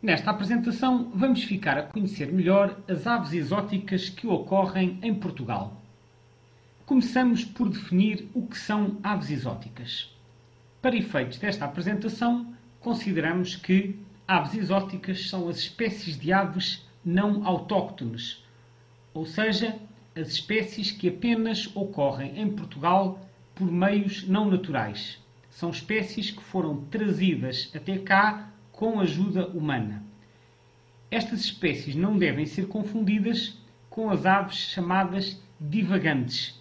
Nesta apresentação vamos ficar a conhecer melhor as aves exóticas que ocorrem em Portugal. Começamos por definir o que são aves exóticas. Para efeitos desta apresentação, consideramos que aves exóticas são as espécies de aves não autóctones, ou seja, as espécies que apenas ocorrem em Portugal por meios não naturais. São espécies que foram trazidas até cá com ajuda humana. Estas espécies não devem ser confundidas com as aves chamadas divagantes.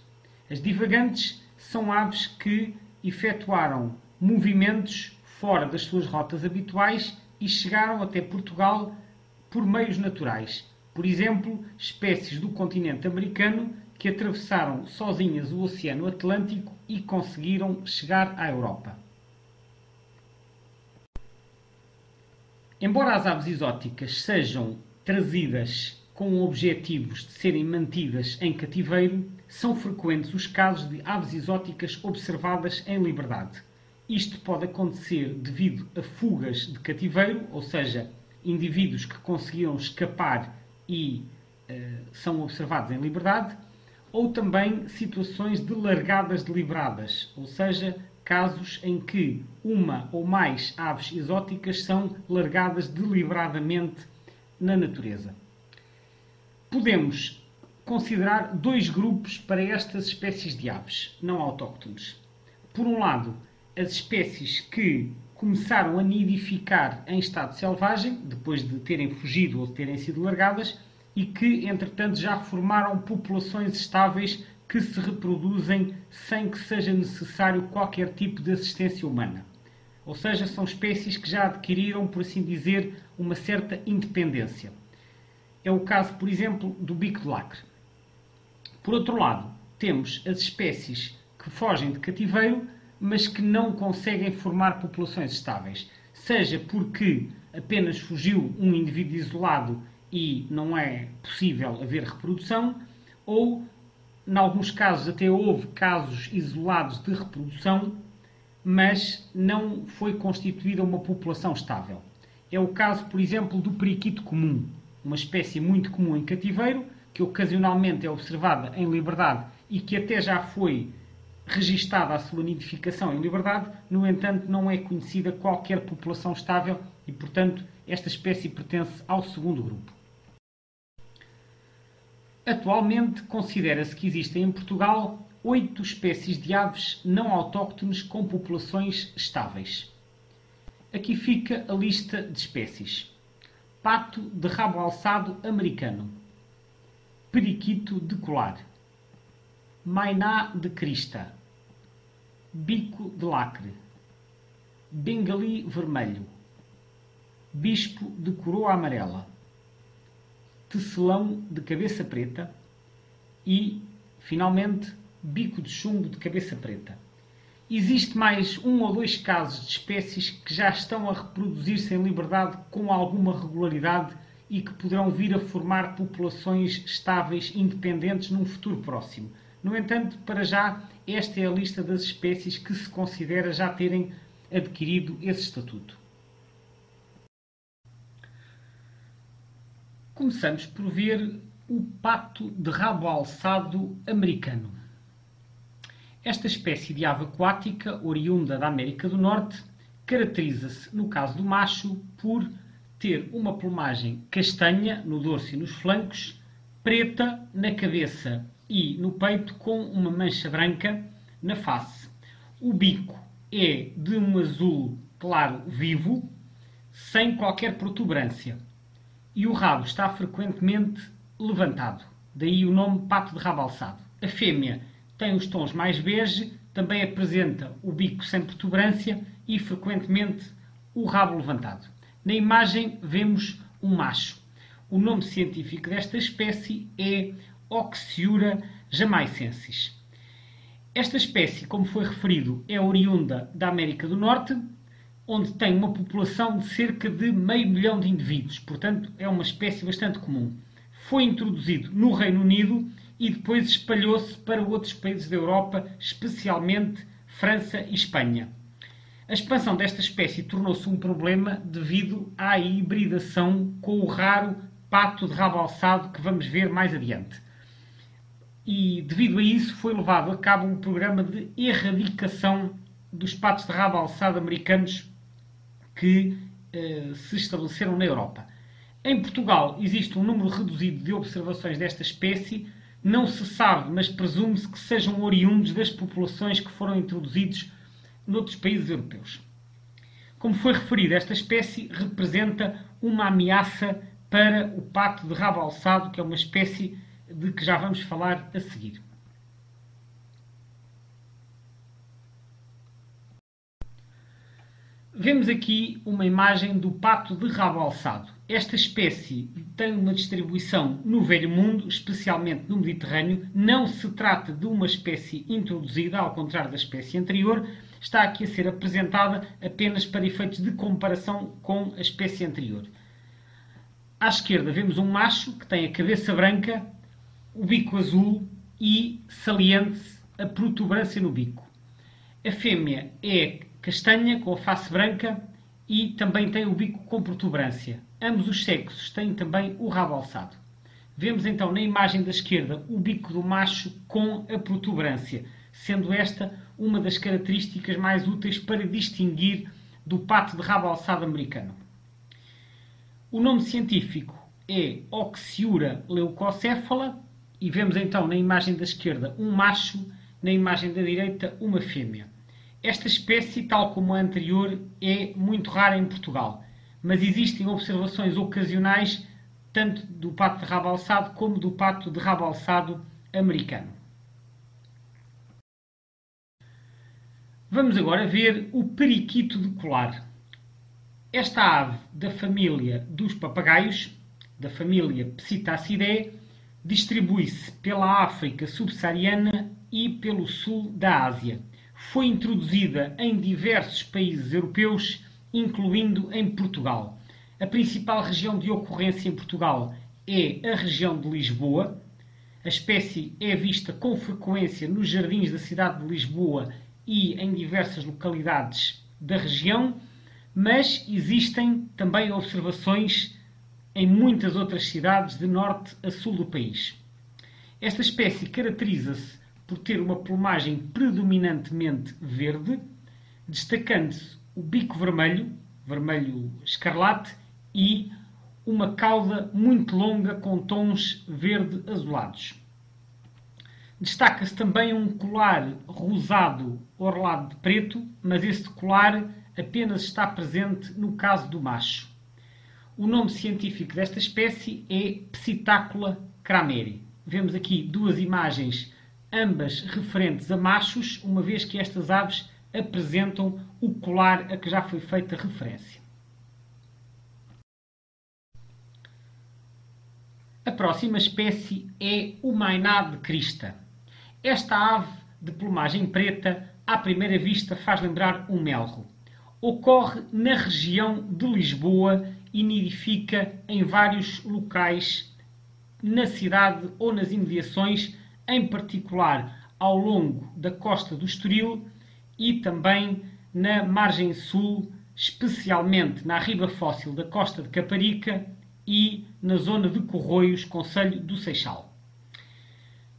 As divagantes são aves que efetuaram movimentos fora das suas rotas habituais e chegaram até Portugal por meios naturais. Por exemplo, espécies do continente americano que atravessaram sozinhas o Oceano Atlântico e conseguiram chegar à Europa. Embora as aves exóticas sejam trazidas com objetivos de serem mantidas em cativeiro, são frequentes os casos de aves exóticas observadas em liberdade. Isto pode acontecer devido a fugas de cativeiro, ou seja, indivíduos que conseguiram escapar e são observados em liberdade, ou também situações de largadas deliberadas, ou seja, casos em que uma ou mais aves exóticas são largadas deliberadamente na natureza. Podemos considerar dois grupos para estas espécies de aves não autóctones. Por um lado, as espécies que começaram a nidificar em estado selvagem, depois de terem fugido ou de terem sido largadas, e que, entretanto, já formaram populações estáveis que se reproduzem sem que seja necessário qualquer tipo de assistência humana. Ou seja, são espécies que já adquiriram, por assim dizer, uma certa independência. É o caso, por exemplo, do bico de lacre. Por outro lado, temos as espécies que fogem de cativeiro, mas que não conseguem formar populações estáveis. Seja porque apenas fugiu um indivíduo isolado e não é possível haver reprodução, ou, em alguns casos, até houve casos isolados de reprodução, mas não foi constituída uma população estável. É o caso, por exemplo, do periquito comum, uma espécie muito comum em cativeiro, que ocasionalmente é observada em liberdade e que até já foi registada a sua nidificação em liberdade, no entanto não é conhecida qualquer população estável e, portanto, esta espécie pertence ao segundo grupo. Atualmente considera-se que existem em Portugal 8 espécies de aves não autóctones com populações estáveis. Aqui fica a lista de espécies: pato de rabo alçado americano, periquito de colar, mainá de crista, bico de lacre, bengali vermelho, bispo de coroa amarela, tecelão de cabeça preta e, finalmente, bico de chumbo de cabeça preta. Existe mais um ou dois casos de espécies que já estão a reproduzir-se em liberdade com alguma regularidade e que poderão vir a formar populações estáveis independentes num futuro próximo. No entanto, para já, esta é a lista das espécies que se considera já terem adquirido esse estatuto. Começamos por ver o pato de rabo alçado americano. Esta espécie de ave aquática, oriunda da América do Norte, caracteriza-se, no caso do macho, por ter uma plumagem castanha no dorso e nos flancos, preta na cabeça e no peito, com uma mancha branca na face. O bico é de um azul claro vivo, sem qualquer protuberância. E o rabo está frequentemente levantado, daí o nome pato de rabo alçado. A fêmea tem os tons mais bege, também apresenta o bico sem protuberância e frequentemente o rabo levantado. Na imagem vemos um macho. O nome científico desta espécie é Oxyura jamaicensis. Esta espécie, como foi referido, é oriunda da América do Norte, onde tem uma população de cerca de 500 mil de indivíduos. Portanto, é uma espécie bastante comum. Foi introduzido no Reino Unido e depois espalhou-se para outros países da Europa, especialmente França e Espanha. A expansão desta espécie tornou-se um problema devido à hibridação com o raro pato de rabo alçado que vamos ver mais adiante. E devido a isso foi levado a cabo um programa de erradicação dos patos de rabo alçado americanos que se estabeleceram na Europa. Em Portugal existe um número reduzido de observações desta espécie. Não se sabe, mas presume-se que sejam oriundos das populações que foram introduzidos noutros países europeus. Como foi referido, esta espécie representa uma ameaça para o pato de rabo alçado, que é uma espécie de que já vamos falar a seguir. Vemos aqui uma imagem do pato de rabo alçado. Esta espécie tem uma distribuição no Velho Mundo, especialmente no Mediterrâneo. Não se trata de uma espécie introduzida, ao contrário da espécie anterior. Está aqui a ser apresentada apenas para efeitos de comparação com a espécie anterior. À esquerda vemos um macho que tem a cabeça branca, o bico azul e saliente a protuberância no bico. A fêmea é castanha, com a face branca e também tem o bico com protuberância. Ambos os sexos têm também o rabo alçado. Vemos então na imagem da esquerda o bico do macho com a protuberância, sendo esta uma das características mais úteis para distinguir do pato de rabo alçado americano. O nome científico é Oxiura leucocéfala e vemos então na imagem da esquerda um macho, na imagem da direita uma fêmea. Esta espécie, tal como a anterior, é muito rara em Portugal, mas existem observações ocasionais tanto do pato de rabo alçado como do pato de rabo alçado americano. Vamos agora ver o periquito de colar. Esta ave da família dos papagaios, da família Psittacidae, distribui-se pela África subsaariana e pelo sul da Ásia. Foi introduzida em diversos países europeus, incluindo em Portugal. A principal região de ocorrência em Portugal é a região de Lisboa. A espécie é vista com frequência nos jardins da cidade de Lisboa e em diversas localidades da região, mas existem também observações em muitas outras cidades de norte a sul do país. Esta espécie caracteriza-se por ter uma plumagem predominantemente verde, destacando-se o bico vermelho, vermelho escarlate, e uma cauda muito longa com tons verde-azulados. Destaca-se também um colar rosado orlado de preto, mas este colar apenas está presente no caso do macho. O nome científico desta espécie é Psittacula crameri. Vemos aqui duas imagens, ambas referentes a machos, uma vez que estas aves apresentam o colar a que já foi feita referência. A próxima espécie é o mainá de crista. Esta ave de plumagem preta, à primeira vista, faz lembrar um melro. Ocorre na região de Lisboa e nidifica em vários locais na cidade ou nas imediações, em particular ao longo da costa do Estoril e também na margem sul, especialmente na riba fóssil da costa de Caparica e na zona de Corroios, concelho do Seixal.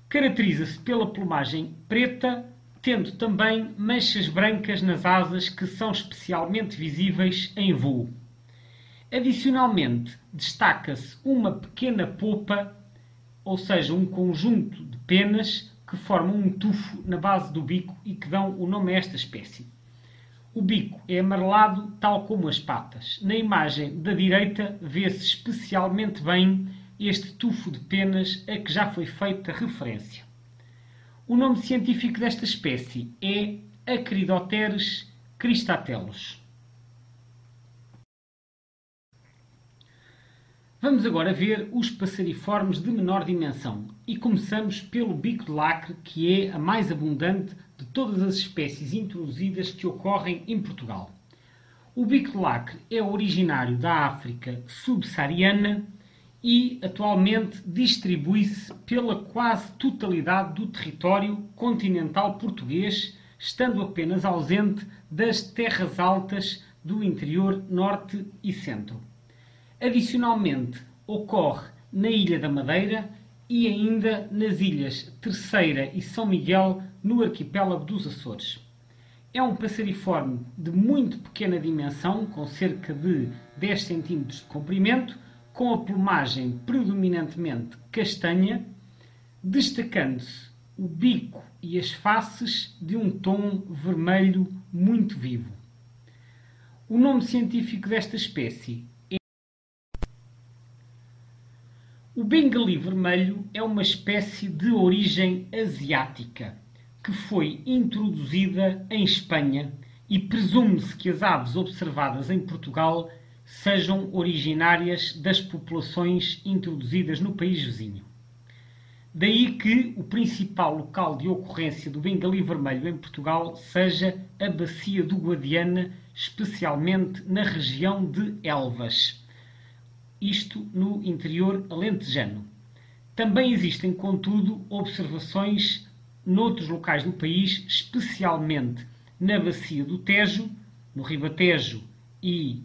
Caracteriza-se pela plumagem preta, tendo também manchas brancas nas asas que são especialmente visíveis em voo. Adicionalmente, destaca-se uma pequena polpa, ou seja, um conjunto de penas que formam um tufo na base do bico e que dão o nome a esta espécie. O bico é amarelado, tal como as patas. Na imagem da direita vê-se especialmente bem este tufo de penas a que já foi feita referência. O nome científico desta espécie é Acridoteres cristatelus. Vamos agora ver os passeriformes de menor dimensão e começamos pelo bico de lacre, que é a mais abundante de todas as espécies introduzidas que ocorrem em Portugal. O bico de lacre é originário da África subsaariana e atualmente distribui-se pela quase totalidade do território continental português, estando apenas ausente das terras altas do interior norte e centro. Adicionalmente, ocorre na Ilha da Madeira e ainda nas ilhas Terceira e São Miguel, no arquipélago dos Açores. É um passariforme de muito pequena dimensão, com cerca de 10 cm de comprimento, com a plumagem predominantemente castanha, destacando-se o bico e as faces de um tom vermelho muito vivo. O nome científico desta espécie é... O bengali vermelho é uma espécie de origem asiática que foi introduzida em Espanha e presume-se que as aves observadas em Portugal sejam originárias das populações introduzidas no país vizinho. Daí que o principal local de ocorrência do bengali vermelho em Portugal seja a Bacia do Guadiana, especialmente na região de Elvas, isto no interior alentejano. Também existem, contudo, observações noutros locais do país, especialmente na Bacia do Tejo, no Ribatejo e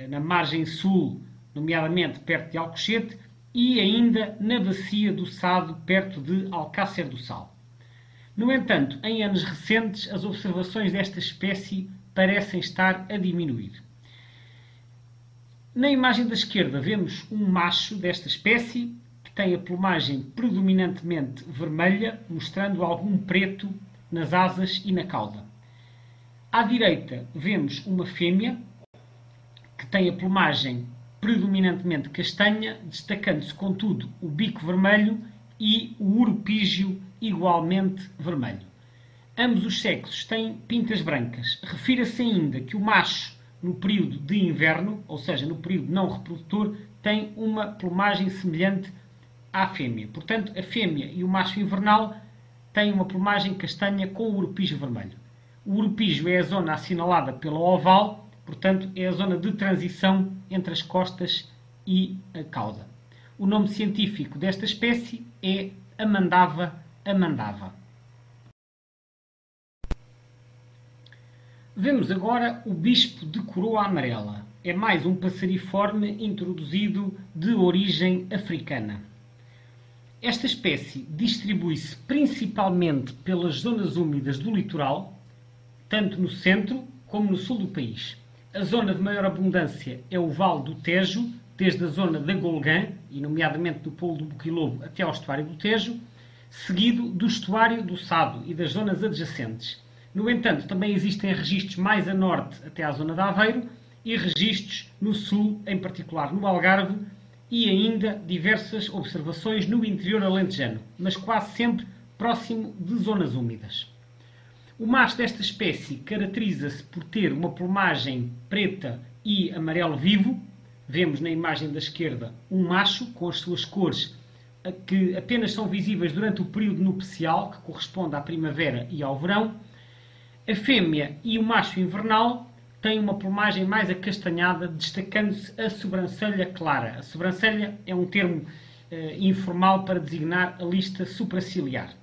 na margem sul, nomeadamente perto de Alcochete, e ainda na Bacia do Sado, perto de Alcácer do Sal. No entanto, em anos recentes, as observações desta espécie parecem estar a diminuir. Na imagem da esquerda vemos um macho desta espécie, que tem a plumagem predominantemente vermelha, mostrando algum preto nas asas e na cauda. À direita vemos uma fêmea, que tem a plumagem predominantemente castanha, destacando-se, contudo, o bico vermelho e o urupígio igualmente vermelho. Ambos os sexos têm pintas brancas. Refira-se ainda que o macho, no período de inverno, ou seja, no período não reprodutor, tem uma plumagem semelhante à fêmea. Portanto, a fêmea e o macho invernal têm uma plumagem castanha com o urupígio vermelho. O urupígio é a zona assinalada pela oval, portanto, é a zona de transição entre as costas e a cauda. O nome científico desta espécie é Amandava amandava. Vemos agora o bispo de coroa amarela. É mais um passariforme introduzido de origem africana. Esta espécie distribui-se principalmente pelas zonas úmidas do litoral, tanto no centro como no sul do país. A zona de maior abundância é o Vale do Tejo, desde a zona da Golgã, e nomeadamente do Polo do Boquilobo até ao estuário do Tejo, seguido do estuário do Sado e das zonas adjacentes. No entanto, também existem registros mais a norte até à zona de Aveiro e registros no sul, em particular no Algarve, e ainda diversas observações no interior alentejano, mas quase sempre próximo de zonas úmidas. O macho desta espécie caracteriza-se por ter uma plumagem preta e amarelo vivo. Vemos na imagem da esquerda um macho com as suas cores que apenas são visíveis durante o período nupcial, que corresponde à primavera e ao verão. A fêmea e o macho invernal têm uma plumagem mais acastanhada, destacando-se a sobrancelha clara. A sobrancelha é um termo informal para designar a lista supraciliar.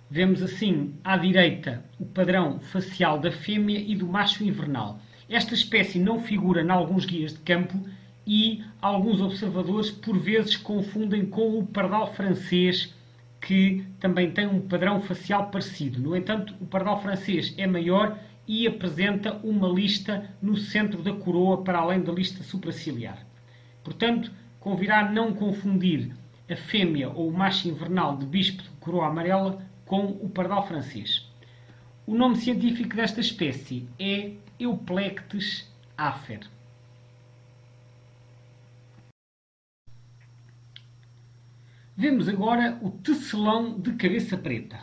Vemos assim à direita o padrão facial da fêmea e do macho invernal. Esta espécie não figura em alguns guias de campo e alguns observadores por vezes confundem com o pardal francês, que também tem um padrão facial parecido. No entanto, o pardal francês é maior e apresenta uma lista no centro da coroa para além da lista supraciliar. Portanto, convirá não confundir a fêmea ou o macho invernal de bispo de coroa amarela com o pardal francês. O nome científico desta espécie é Euplectes afer. Vemos agora o tecelão de cabeça preta.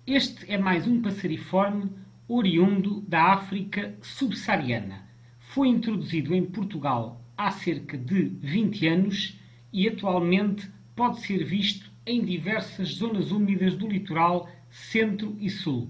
Este é mais um passariforme oriundo da África subsaariana. Foi introduzido em Portugal há cerca de 20 anos e atualmente pode ser visto em diversas zonas úmidas do litoral centro e sul,